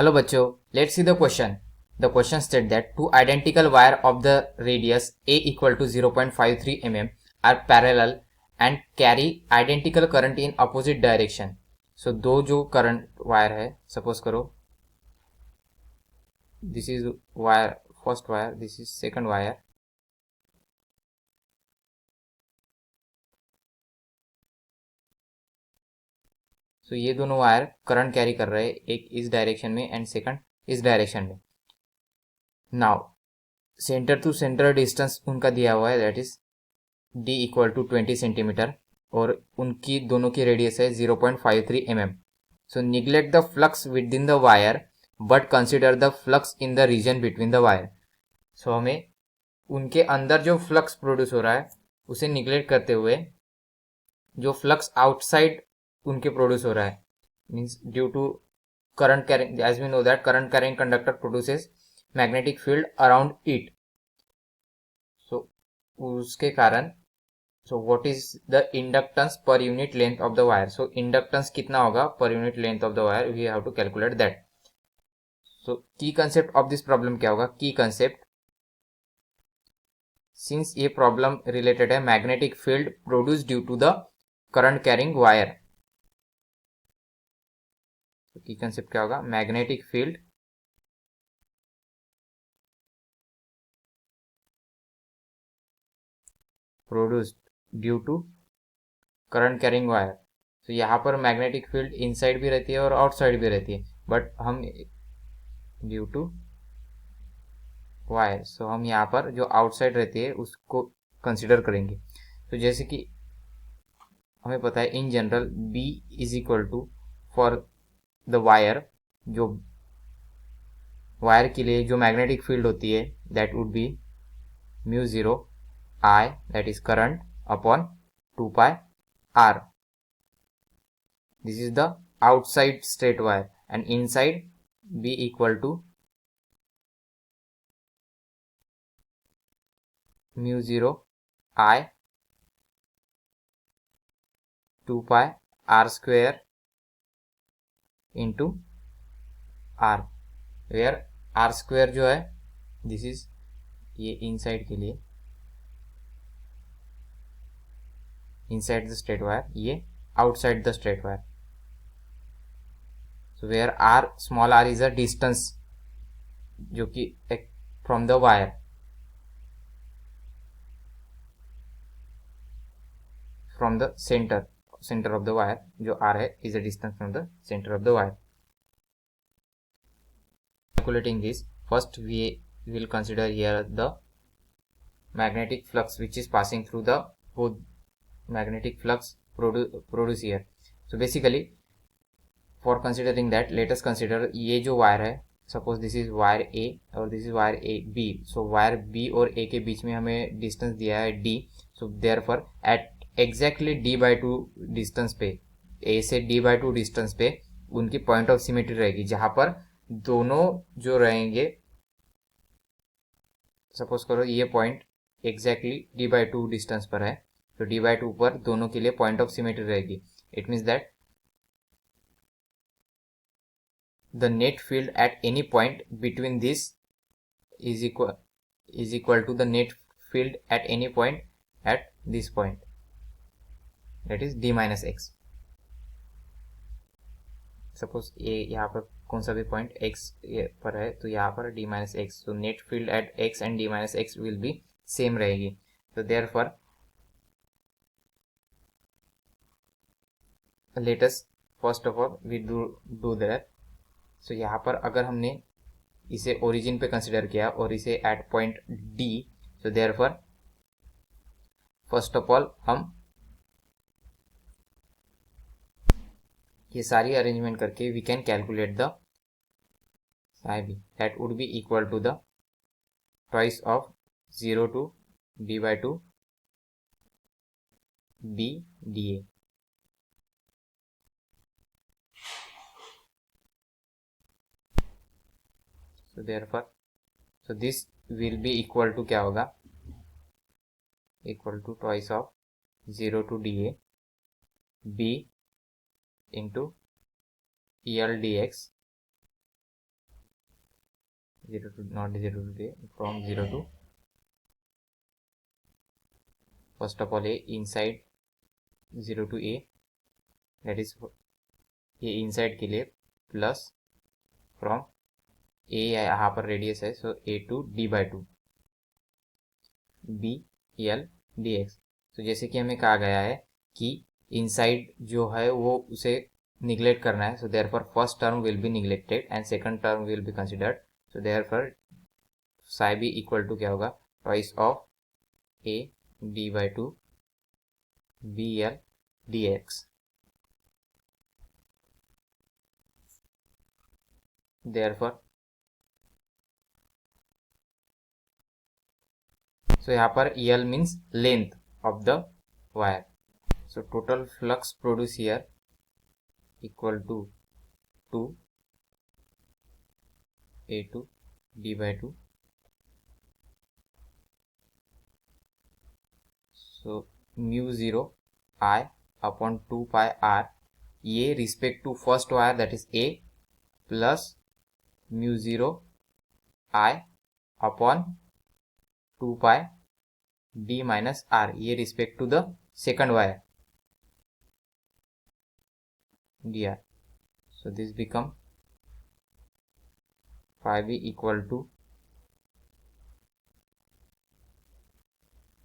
Hello बच्चों, let's see the question. The question states that two identical wire of the radius A equal to 0.53 mm are parallel and carry identical current in opposite direction. So दो जो current wire है, suppose करो this is wire, first wire, this is second wire. So ये दोनों wire current carry कर रहे हैं, एक इस डायरेक्शन में एंड सेकंड इस डायरेक्शन में. Now centre to centre distance उनका दिया हुआ है, that is d equal to 20 centimetre और उनकी दोनों की रेडियस है 0.53 mm. So neglect the flux within the wire but consider the flux in the region between the wire. सो हमें उनके अंदर जो फ्लक्स प्रोड्यूस हो रहा है उसे निग्लेक्ट करते हुए जो फ्लक्स आउटसाइड उनके प्रोड्यूस हो रहा है, means due to current carrying, as we know that current carrying conductor produces magnetic field around it. So उसके कारण so what is the inductance per unit length of the wire? So inductance कितना होगा per unit length of the wire, we have to calculate that. So key concept of this problem क्या होगा? Key concept, since ये problem related है magnetic field produced due to the current carrying wire. तो की concept क्या होगा? Magnetic field produced due to current carrying wire. तो यहाँ पर मैग्नेटिक फील्ड इनसाइड भी रहती है और आउटसाइड भी रहती है, बट हम ड्यू टू वायर, सो हम यहाँ पर जो आउटसाइड रहती है उसको कंसिडर करेंगे. तो जैसे कि हमें पता है in general B is equal to for the wire, जो वायर के लिए जो मैग्नेटिक फील्ड होती है that would be mu 0 I, that is current, upon 2 pi r. This is the outside straight wire, and inside B equal to mu 0 I 2 pi r square into r, where r square जो है this is ये inside के लिए, inside the straight wire, ये outside the straight wire. So where r, small r is a distance जो कि from the wire, from the center of the wire, जो r है is a distance from the center of the wire. Calculating this, first we will consider here the magnetic flux which is passing through the both magnetic flux produce here. So basically for considering that, let us consider ये जो wire है, suppose this is wire A और this is wire A B. So wire B और A के बीच में हमें distance दिया है D. So therefore at exactly D/2 distance पे, A से D/2 distance पे उनकी point of symmetry रहेगी, जहां पर दोनों जो रहेंगे, सपोज करो ये पॉइंट एग्जैक्टली D/2 डिस्टेंस पर है, तो D/2 पर दोनों के लिए पॉइंट ऑफ सिमेट्री रहेगी. It means that the net field at any point between this is equal to the net field at any point at this point, that is D minus x. Suppose ये यहाँ पर कौन सा भी point x पर है, तो यहाँ पर D minus x, तो net field at x and D minus x will be same रहेगी. तो therefore let us first of all we do that. So यहाँ पर अगर हमने इसे ओरिजिन पे कंसिडर किया और इसे at point D, so therefore first of all हम ये सारी अरेंजमेंट करके we can calculate the psi b, that would be equal to the twice of 0 to D/2 B dA. So therefore, so this will be equal to क्या होगा, equal to twice of 0 to dA B into EL dx 0 to not 0 to A, from 0 to first of all A inside 0 to A, that is A inside के लिए plus from A यहाँ पर radius है, so A to D/2 B L D X. तो जैसे कि हमें कहा गया है कि इनसाइड जो है वो उसे निग्लेक्ट करना है, so therefore first term will be neglected and second term will be considered, so therefore psi be equal to क्या होगा, twice of a D/2 B L D X. Therefore so यहाँ पर L means length of the wire, so total flux produce here equal to 2 A2 D/2, so mu 0 I upon 2 pi r, ये respect to first wire that is A plus mu 0 I upon 2 pi D minus R, ये respect to the second wire dr, so this become phi b equal to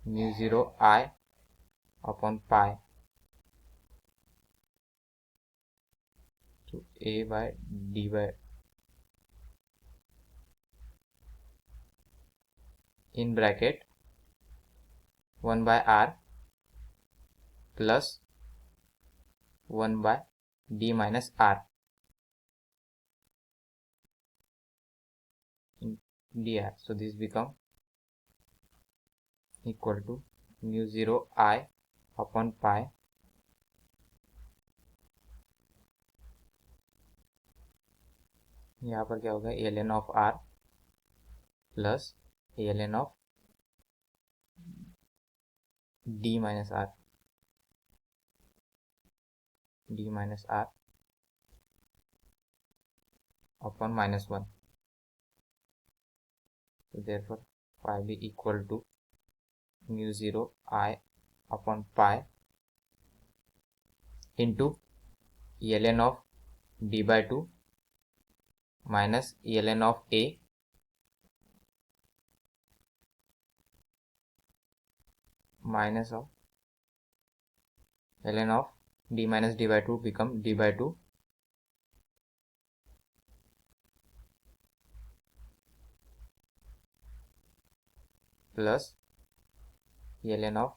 mu 0 I upon pi to A by D by in bracket 1 by R plus 1 by D minus R in dr, so this become equal to mu 0 I upon pi यहाँ पर क्या होगा, ln of r plus ln of d minus r upon -1, so therefore phi b equal to mu 0 I upon pi into ln of D/2 minus ln of A minus of ln of D minus D/2 become D/2 plus ln of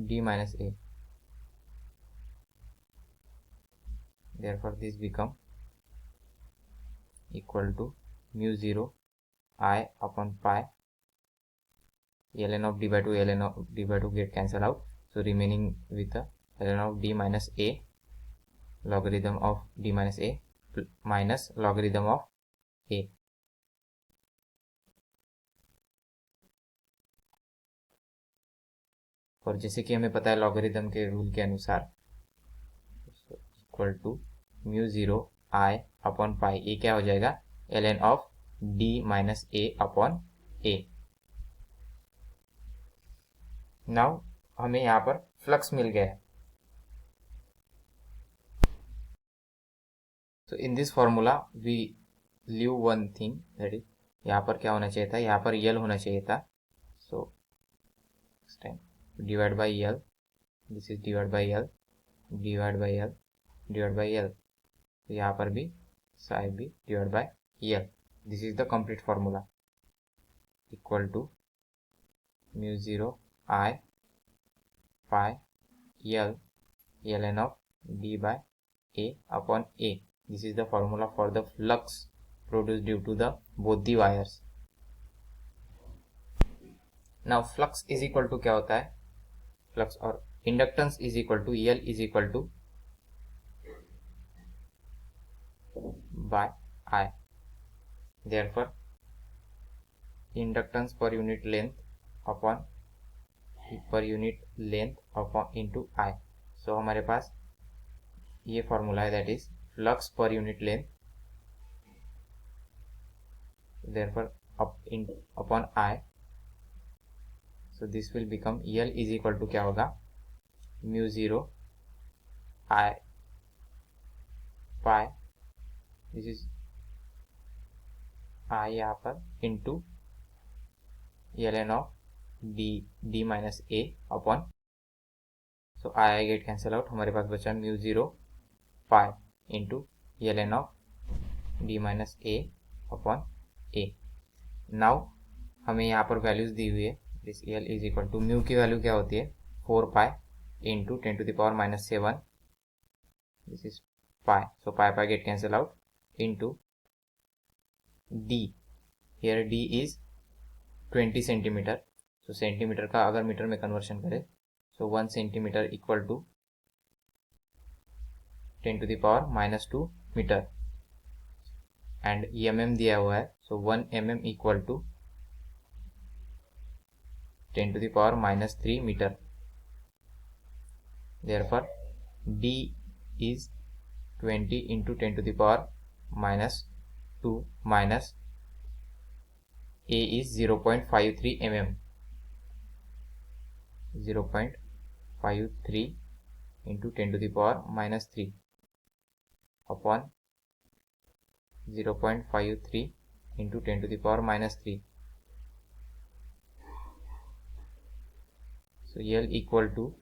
D minus A, therefore this become equal to mu 0 I upon pi ln of D/2 ln of D/2 get cancel out, so remaining with the ln of D minus A logarithm of D minus A minus logarithm of A, और जैसे कि हमें पता है logarithm के rule के अनुसार equal to mu 0 I upon pi, ये क्या हो जाएगा, ln of D minus A upon A। Now हमें यहाँ पर फ्लक्स मिल गया है, तो in this formula we leave one thing, that is यहाँ पर क्या होना चाहिए था, यहाँ पर यल होना चाहिए था, so divide by L, this is divide by L divide by L divide by L, तो यहाँ पर भी psi B divide by L, this is the complete formula equal to mu 0 I pi L ln of D by A upon A, this is the formula for the flux produced due to the both the wires। now flux is equal to क्या होता है, flux और inductance is equal to L is equal to by I, therefore inductance per unit length upon per unit length upon into I, so हमारे पास ये formula है, that is flux per unit length therefore upon I, so this will become L is equal to क्या होगा, mu 0 I pi, this is I यहाँ पर into ln of d minus a upon, so I get cancel out, हमारे पास बचा mu 0 pi into ln of d minus a upon a। Now हमें यहाँ पर वैल्यूज दी हुई है, this l is equal to, mu की वैल्यू क्या होती है 4 pi into 10 to the power minus 7, this is pi, so pi get cancel out, into d, here d is 20 centimeter, so centimetre का अगर मीटर में कन्वर्शन करें, so 1 centimetre equal to 10 to the power minus 2 metre, and mm दिया हुआ है, so 1 mm equal to 10 to the power minus 3 metre, therefore d is 20 into 10 to the power minus 2 minus a is 0.53 mm, 0.53 into 10 to the power minus 3 upon 0.53 into 10 to the power minus 3, so L equal to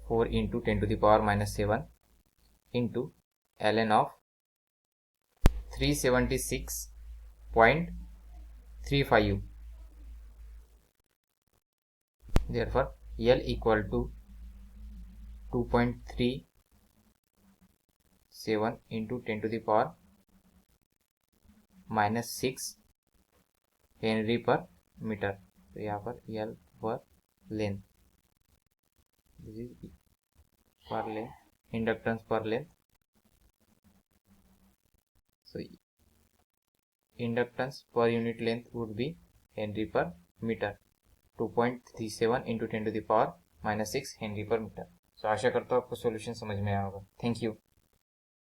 4 into 10 to the power minus 7 into ln of 376.35, therefore L equal to 2.37 into 10 to the power minus 6 Henry पर metre, तो यहाँ पर L पर length, this is पर length, inductance पर length, so inductance per unit length would be Henry per meter, 2.37 into 10 to the power minus 6 Henry per meter। so आशा करता हूँ आपको सॉल्यूशन समझ में आया होगा। Thank you.